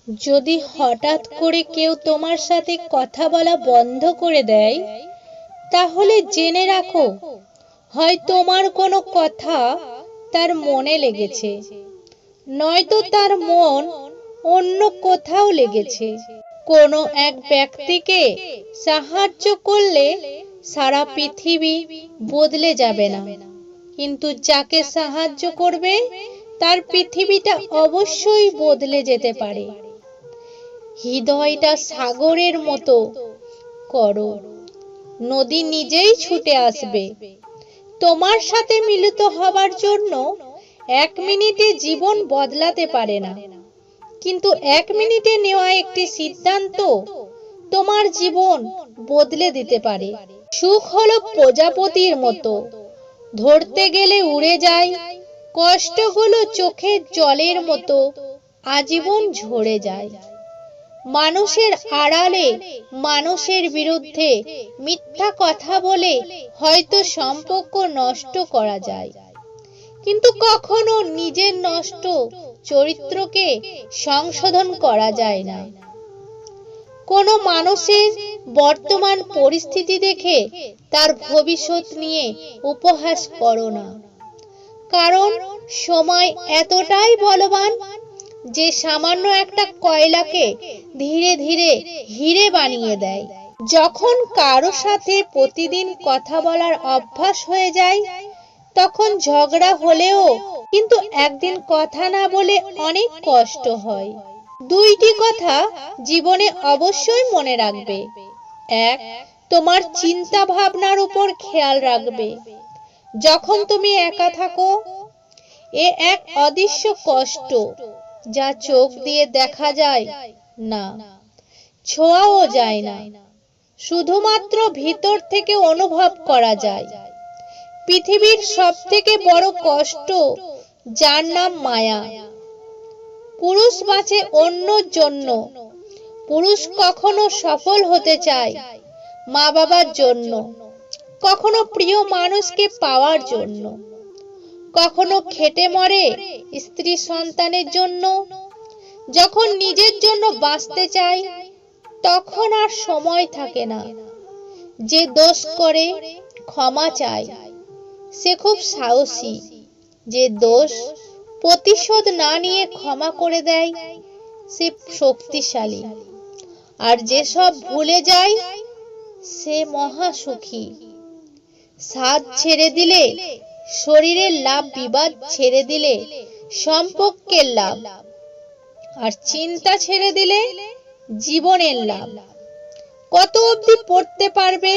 যদি হঠাৎ করে কেউ তোমার সাথে কথা বলা বন্ধ করে দেয়, তাহলে জেনে রাখো, হয় তোমার কোনো কথা তার মনে লেগেছে, নয়তো তার মন অন্য কোথাও লেগেছে। কোনো এক ব্যক্তিকে সাহায্য করলে সারা পৃথিবী বদলে যাবে না, কিন্তু যাকে সাহায্য করবে তার পৃথিবীটা অবশ্যই বদলে যেতে পারে। হৃদয়টা সাগরের মতো করো, নদী নিজেই ছুটে আসবে। তোমার সাথে মিলিত হবার জন্য 1 মিনিটে জীবন বদলাতে পারে না, কিন্তু 1 মিনিটে নেওয়া একটি সিদ্ধান্ত তোমার জীবন বদলে দিতে পারে। সুখ হলো প্রজাপতির মতো, ধরতে গেলে উড়ে যায়, কষ্টগুলো চোখের জলের মতো আজীবন ঝরে যায়। মানুষের আড়ালে মানুষের বিরুদ্ধে মিথ্যা কথা বলে হয়তো সম্পর্ক নষ্ট করা যায়, কিন্তু কখনো নিজের নষ্ট চরিত্রকে সংশোধন করা যায় না। কোনো মানুষের বর্তমান পরিস্থিতি দেখে তার ভবিষ্যৎ নিয়ে উপহাস করো না, কারণ সময় এতটাই বলবান যে সামান্য একটা কয়লাকে ধীরে ধীরে হিরে বানিয়ে দেয়। যখন কারো সাথে প্রতিদিন কথা বলার অভ্যাস হয়ে যায়, তখন ঝগড়া হলেও কিন্তু একদিন কথা না বলে অনেক কষ্ট হয়। 2টি কথা জীবনে অবশ্যই মনে রাখবে। 1, তোমার চিন্তা ভাবনার উপর খেয়াল রাখবে। যখন তুমি একা থাকো, এ এক অদৃশ্য কষ্ট যা চোখ দিয়ে দেখা যায় না, ছোঁয়াও যায় না, শুধুমাত্র ভিতর থেকে অনুভব করা যায়। পৃথিবীর সবথেকে বড় কষ্ট যার নাম মায়া। পুরুষ বাঁচে অন্যর জন্য। পুরুষ কখনো সফল হতে চায় মা বাবার জন্য, কখনো প্রিয় মানুষকে পাওয়ার জন্য, কখনো খেটে মরে স্ত্রী সন্তানের জন্য। যখন নিজের জন্য বাঁচতে চায়, তখন আর সময় থাকে না। যে দোষ করে ক্ষমা চায় সে খুব সাহসী, যে দোষ প্রতিশোধ না নিয়ে ক্ষমা করে দেয় সে শক্তিশালী, আর যে সব ভুলে যায় সে মহা সুখী। সাধ ছেড়ে দিলে শরীরের লাভ, বিবাদ ছেড়ে দিলে সম্পর্কের লাভ, আর চিন্তা ছেড়ে দিলে জীবনের লাভ। কত অবধি পড়তে পারবে,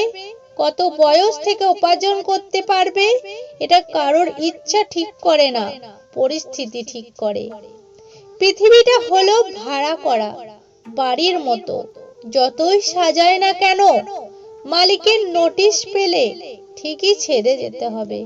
কত বয়স থেকে উপার্জন করতে পারবে, এটা কারোর ইচ্ছা ঠিক করে না, পরিস্থিতি ঠিক করে। পৃথিবীটা হলো ভাড়া করা বাড়ির মতো, যতই সাজায় না কেন মালিকের নোটিশ পেলে ঠিকই ছেড়ে যেতে হবে।